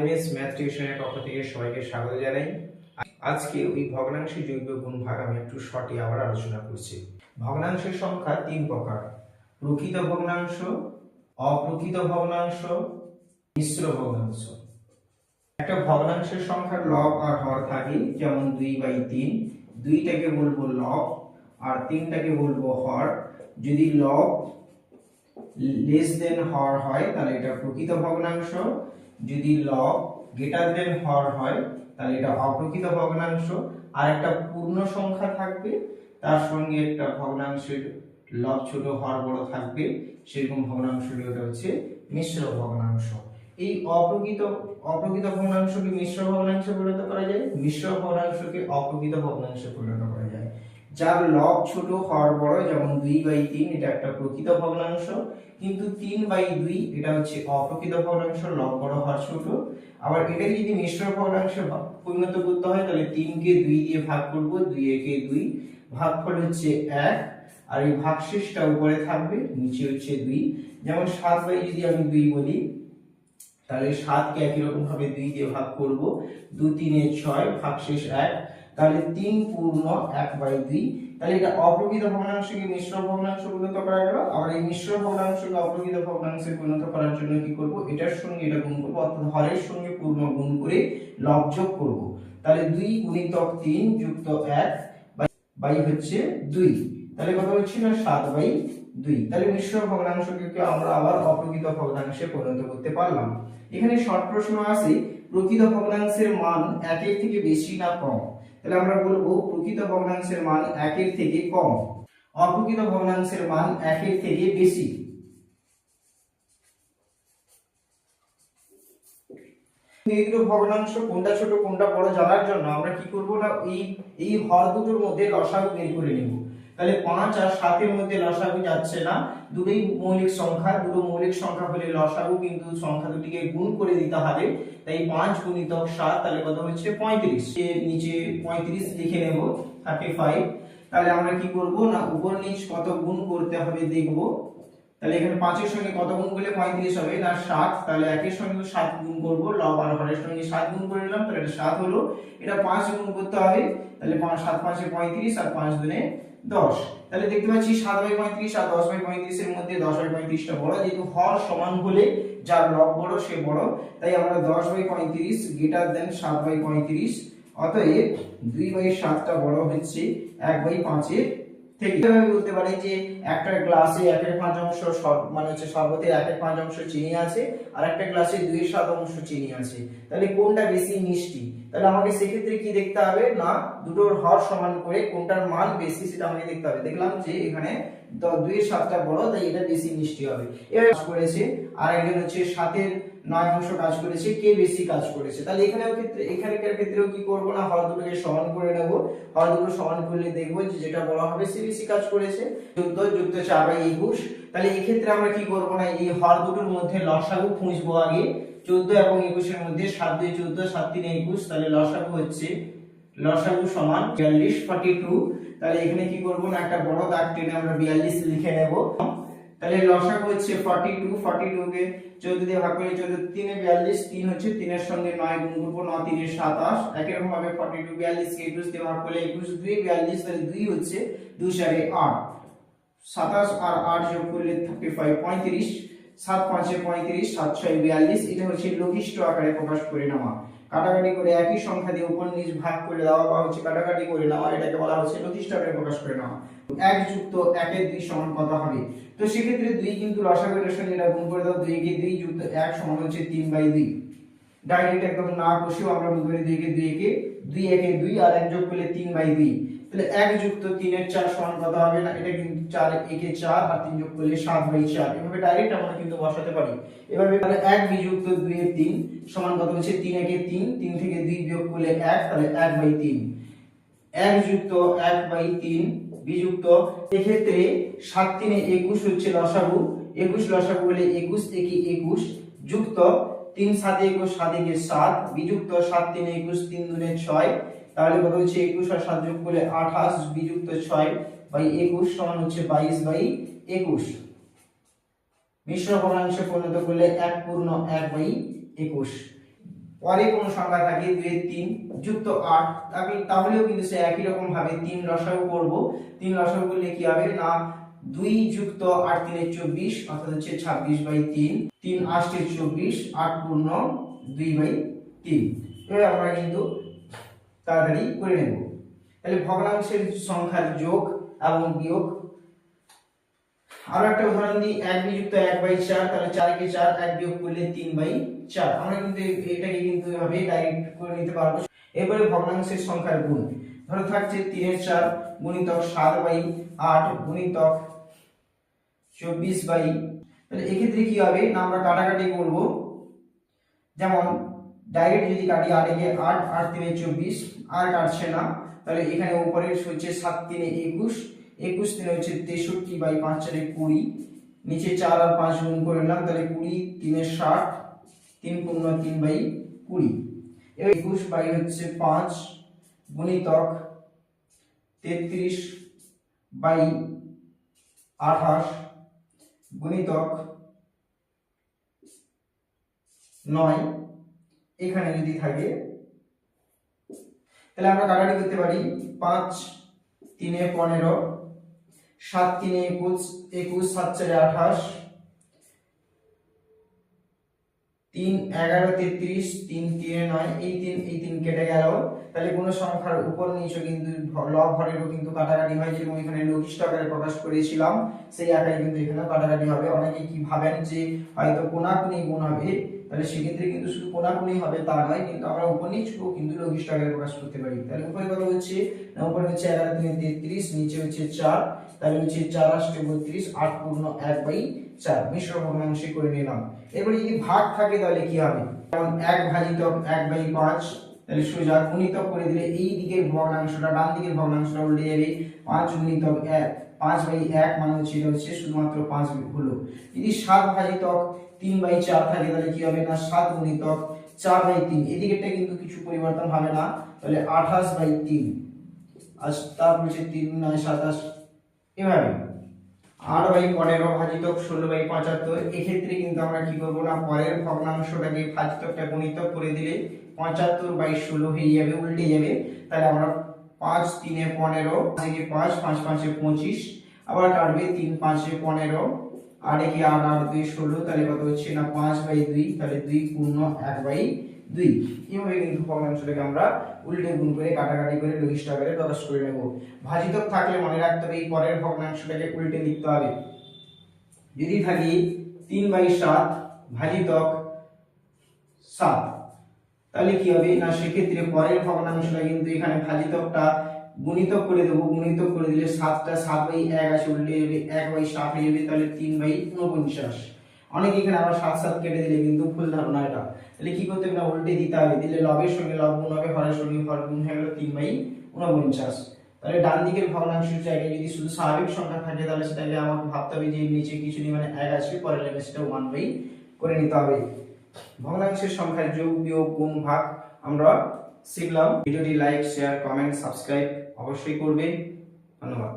RMS math টিউশনের পক্ষ থেকে সবাইকে স্বাগত জানাই। আজকে ওই ভগ্নাংশের জৈব গুণ ভাগ আমি একটু শর্টে আবার আলোচনা করছি। ভগ্নাংশের সংখ্যা তিন প্রকার: প্রকৃত ভগ্নাংশ, অপ্রকৃত ভগ্নাংশ, মিশ্র ভগ্নাংশ। একটা ভগ্নাংশের সংখ্যার লব আর হর থাকে, যেমন 2/3, 2টাকে বলবো লব আর 3টাকে বলবো হর। যদি লব লেস দেন হর হয় তাহলে এটা প্রকৃত ভগ্নাংশ, যদি লব গ্রেটার দেন হর হয় তাহলে এটা অপ্রকৃত ভগ্নাংশ। আর একটা পূর্ণ সংখ্যা থাকবে, তার সঙ্গে একটা ভগ্নাংশের লব ছোট হর বড় থাকবে, সেরকম ভগ্নাংশটি ওটা হচ্ছে মিশ্র ভগ্নাংশ। এই অপ্রকৃত ভগ্নাংশকে মিশ্র ভগ্নাংশে পরিণত করা যায়, মিশ্র ভগ্নাংশকে অপ্রকৃত ভগ্নাংশে পরিণত করা যায়। যার লব ছোট হর বড়, যেমন 2/3 এটা একটা প্রকৃত ভগ্নাংশ, কিন্তু 3/2 এটা হচ্ছে অপ্রকৃত ভগ্নাংশ, লব বড় হর ছোট। আবার এটাকে যদি মিশ্র ভগ্নাংশে পরিণত করতে হয় তাহলে 3কে 2 দিয়ে ভাগ করব, 2 × 2 ভাগফল হচ্ছে 1, আর এই ভাগশেষটা উপরে থাকবে, নিচে হচ্ছে 2। যেমন 7/, যদি আমি 2 বলি তাহলে 7কে একই রকম ভাবে 2 দিয়ে ভাগ করব, 2 × 3 = 6, ভাগশেষ 1, তাহলে 3 পূর্ণ 1/2। তাহলে এটা অপ্রকৃত ভগ্নাংশকে মিশ্র ভগ্নাংশে পরিণত করা গেল। আবার এই মিশ্র ভগ্নাংশকে অপ্রকৃত ভগ্নাংশে পরিণত করার জন্য কি করব, এটার সঙ্গে এটা গুণ করব, অর্থাৎ হরের সঙ্গে পূর্ণ গুণ করে লব যোগ করব। তাহলে 2 × 3 + 1 বাই হচ্ছে 2, তাহলে কত হচ্ছে না 7/2। তাহলে মিশ্র ভগ্নাংশকে আমরা আবার অপ্রকৃত ভগ্নাংশে পরিণত করতে পারলাম। এখানে শর্ট প্রশ্ন আছে, প্রকৃত ভগ্নাংশের মান 1 এর থেকে বেশি না কম? তাহলে আমরা বলবো প্রকৃত ভগ্নাংশের মান 1 এর থেকে কম, অপ্রকৃত ভগ্নাংশের মান 1 এর থেকে বেশি। এই দুটো ভগ্নাংশ কোনটা ছোট কোনটা বড় জানার জন্য আমরা কি করব না, এই হর দুটোর মধ্যে লসাগু বের করে নেব। তাহলে 5 আর 7 এর মধ্যে লসাগু যাচ্ছে না, দুটোই মৌলিক সংখ্যা, দুটো মৌলিক সংখ্যা হলে লসাগু কিন্তু সংখ্যা দুটিকে গুণ করে দিতে হবে। তাই 5 × 7 তাহলে কত হচ্ছে 35, এর নিচে 35 লিখে নেব, 35। তাহলে আমরা কি করব না, উপর নিচ কত গুণ করতে হবে দেখব। তাহলে এখানে 5 এর সঙ্গে কত গুণ করলে 35 হবে না 7, তাহলে 1 এর সঙ্গে 7 গুণ করব, লব আর হরের সঙ্গে 7 গুণ করে নিলাম, তাহলে এটা 7 হলো। এটা 5 গুণ করতে হবে, তাহলে 7 × 5 = 35 আর 5 × 2 = 10। তাহলে দেখতে পাচ্ছি 7/35 আর 10/35 এর মধ্যে 10/35টা বড়, যেহেতু হর সমান হলে যার লব বড় সে বড়, তাই আমরা 10/35 গ্রেটার দেন 7/35, অতএব 2/7টা বড় হচ্ছে 1/5 এর থেকে। কিভাবে বলতে পারি যে একটা গ্লাসে 1/5 মানে হচ্ছে শরবতে 1/5 চিনি আছে, আর একটা গ্লাসে 2/7 চিনি আছে, তাহলে কোনটা বেশি মিষ্টি? তাহলে আমাকে সেক্ষেত্রে কি দেখতে হবে না, দুটোর হর সমান করে কোনটার মান বেশি সেটা আমাকে দেখতে হবে। দেখলাম যে এখানে 2/7টা বড়, তাই এটা বেশি মিষ্টি হবে। এবার কাজ করেছে, আর একজন হচ্ছে 7/9 কাজ করেছে, কে বেশি কাজ করেছে? তাহলে এখানকার ক্ষেত্রেও কি করব না, হর দুটোকে সমান করে নেব। হর দুটো সমান করলে দেখব যে যেটা বড় হবে সে বেশি কাজ করেছে। 14 + 4/21। তাহলে এই ক্ষেত্রে আমরা কি করব না, এই হর দুটোর মধ্যে লসাগু খুঁজবো আগে। 14 এবং 21 এর মধ্যে 7 × 2 = 14, 7 × 3 = 21, তাহলে লসাগু সমান 42, 42। তাহলে এখানে কি করব না, একটা বড় দাগ টেনে আমরা 42 লিখে নেব। তাহলে লসাগু হচ্ছে 42, 42 কে 14 দিয়ে ভাগ করলে 14 × 3 = 42, 3 হচ্ছে 3 এর সঙ্গে 9 গুণ করব, 9 × 3 = 27। একই রকম ভাবে 42, 42 কে 21 দিয়ে ভাগ করলে 21, 2 = 42, তাহলে 2 হচ্ছে 2 × 4 = 8, 27 আর 8 যোগ করলে 35, 35, 7 × 5 = 35, 7 × 6 = 42। এটা হচ্ছে লঘিষ্ঠ আকারে প্রকাশ করে নেওয়া। কাটাকাটি করে একই সংখ্যা দিয়ে উপর নিচ ভাগ করে দেওয়া বা হচ্ছে কাটাকাটি করে নেওয়া, এটাকে বলা হচ্ছে লঘিষ্ঠ আকারে প্রকাশ করে নেওয়া। 1 + 1 এর 2 সমান কত হবে? তো সেক্ষেত্রে 2 কিন্তু লসাগুর সঙ্গে এটা গুণ করে দাও, 2 কে 2 + 1 সমান হচ্ছে 3/2। ডাইরেক্ট একদম না বসেও আমরা বলতে পারি 2 কে 2 একে 2 আর 1 যোগ করলে 3/2। তাহলে 1 + 3 এর 4 সমান কত হবে না, এটা কিন্তু 4 একে 4 আর 3 যোগ করলে 7/4। এভাবে ডাইরেক্ট আমরা কিন্তু বসাতে পারি। এভাবে তাহলে 1 + 2 এর 3 সমান কত হচ্ছে 3 একে 3, 3 থেকে 2 বিয়োগ করলে 1, তাহলে 1/3। 1 + 1/3 বিযুক্ত, এক্ষেত্রে 7 × 3 = 21 হচ্ছে লসাগু। 21 লসাগু হলে 21 একে 21 যুক্ত 3 × 7 = 21, 7 একে 7 বিযুক্ত 7 × 3 = 21, 3 × 2 = 6। তাহলে কত হচ্ছে 21 আর 7 যোগ করলে 28 বিযুক্ত 6/21 সমান হচ্ছে 22/21। মিশ্র ভগ্নাংশে পরিণত করলে 1 পূর্ণ 1/21। পরে কোন সংখ্যা থাকে 2 এর 3 যুক্ত 8, তাহলেও কিন্তু সে একই রকম ভাবে 3 লসাগু করব। 3 লসাগু করলে কি হবে না 2 যুক্ত 8 3 এর 24 অর্থাৎ হচ্ছে 26/3, 3 8 এর 24, 8 পূর্ণ 2/3। এভাবে আমরা কিন্তু তাড়াতাড়ি করে নেব। তাহলে ভগ্নাংশের সংখ্যার যোগ এবং বিয়োগ। আরো একটা উদাহরণ দিই, 1 বিযুক্ত 1/4, তাহলে 4 কে 4, 1 বিয়োগ করলে 3/4। আমরা কিন্তু এটাকে কিন্তু এভাবে ডাইরেক্ট করে নিতে পারবো। এবারে ভগ্নাংশের সংখ্যার গুণ, ধরো থাকছে 3 এর 4 গুণিতক 7/8 গুণিতক 24 তাহলে এক্ষেত্রে কি হবে না আমরা কাটাকাটি করব। যেমন ডাইরেক্ট যদি কাটি 8 এ 8, 8 3 এ 24, আর কাটছে না, তাহলে এখানে উপরে হচ্ছে 7 3 এ 21, 21 3 হচ্ছে 63/5 4 এ 20, নিচে 4 আর 5 গুণ করে নিলাম, তাহলে 20 3 এ 60, 3 পূর্ণ 3/20। এবার 21 হচ্ছে 5 গুণিতক 33/28 গুণিতক 9, এখানে যদি থাকে তাহলে আমরা কাটাকাটি করতে পারি। 5 3 এ 15, 7 3 এ 21, 7 4 এ 28, 3 11 33, 3 3 এ 9, এই 3 কেটে গেল। তাহলে কোন সংখ্যার উপর নিচে কিন্তু লব হরেরও কিন্তু কাটাকাটি হয়, যেরকম এখানে লঘিষ্ঠ আকারে প্রকাশ করেছিলাম সেই আকারে কিন্তু এখানে কাটাকাটি হবে। অনেকে কি ভাবেন যে হয়তো কোনাকুনি গুণ হবে, তাহলে সেক্ষেত্রে কিন্তু শুধু কোনাকুনি হবে তা নয়, কিন্তু আমরা উপর নিচকেও কিন্তু লঘিষ্ঠ আকারে প্রকাশ করতে পারি। তাহলে উপরে কত হচ্ছে না উপরে হচ্ছে 11 3 এ 33, নিচে হচ্ছে 4, তাহলে হচ্ছে 4 8 32, 8 পূর্ণ 1/4 মিশ্র ভগ্নাংশে করে নিলাম। এবারে যদি ভাগ থাকে তাহলে কি হবে, যেমন 1 ভাজিতক 1/5, তাহলে সোজা গুণিতক করে দিলে এই দিকের ভগ্নাংশটা ডান দিকের ভগ্নাংশটা উল্টে যাবে। 5 গুণিতক 1, 5/1 মানে হচ্ছে এটা হচ্ছে শুধুমাত্র 5 হলো। যদি 7 ভাজিতক 3/4 থাকে তাহলে কি হবে না 7 গুণিতক 4/3, এদিকেরটা কিন্তু কিছু পরিবর্তন হবে না, তাহলে 28/3, আর তারপর হচ্ছে 3 9 27, এভাবে 8/15 ভাজিতক 16/75। এক্ষেত্রে কিন্তু আমরা কি করব না পরের ভগ্নাংশটাকে ভাজিতকটা গুণিতক করে দিলে 75/16 হয়ে যাবে, উল্টে যাবে। তাহলে আমরা 5 3 এ 15, 5 5 5 এ 25, আবার কাটবে 3 5 এ 15, 8 এ 8 8 2 16, তাহলে কত হচ্ছে না 5/2, তাহলে 2 পূর্ণ 1/2। এইভাবে কিন্তু ভগ্নাংশটাকে আমরা উল্টে গুণ করে কাটাকাটি করে লঘিষ্ঠ আকারে প্রকাশ করে নেব। ভাজিতক থাকলে মনে রাখতে হবে এই পরের ভগ্নাংশটাকে উল্টে লিখতে হবে। যদি থাকে 3/7 ভাজিতক 7, তাহলে কি হবে না সেক্ষেত্রে পরের ভগ্নাংশটা কিন্তু এখানে ভাজিতকটা গুণিতক করে দেব, গুণিতক করে দিলে 7টা 7/1 আছে উল্টে যাবে 1/7 হয়ে যাবে, তাহলে 3/49। অনেকে এখানে আবার 7 7 কেটে দিলে কিন্তু ভুল ধারণা এটা। তাহলে কি করতে হবে না উল্টে দিতে হবে, দিলে লবের সঙ্গে লব গুণ হবে, হরের সঙ্গে হর গুণ হয়ে গেল 3/49। তাহলে ডান দিকের ভগ্নাংশের জায়গায় যদি শুধু স্বাভাবিক সংখ্যা থাকে তাহলে সেটাকে আমাকে ভাবতে হবে যে নিচে কিছু নেই মানে 1 আছে, পরে লেখা সেটা 1/ করে নিতে হবে। ভগ্নাংশের সংখ্যার যোগ বিয়োগ গুণ ভাগ আমরা শিখলাম। ভিডিওটি লাইক শেয়ার কমেন্ট সাবস্ক্রাইব অবশ্যই করবে। ধন্যবাদ।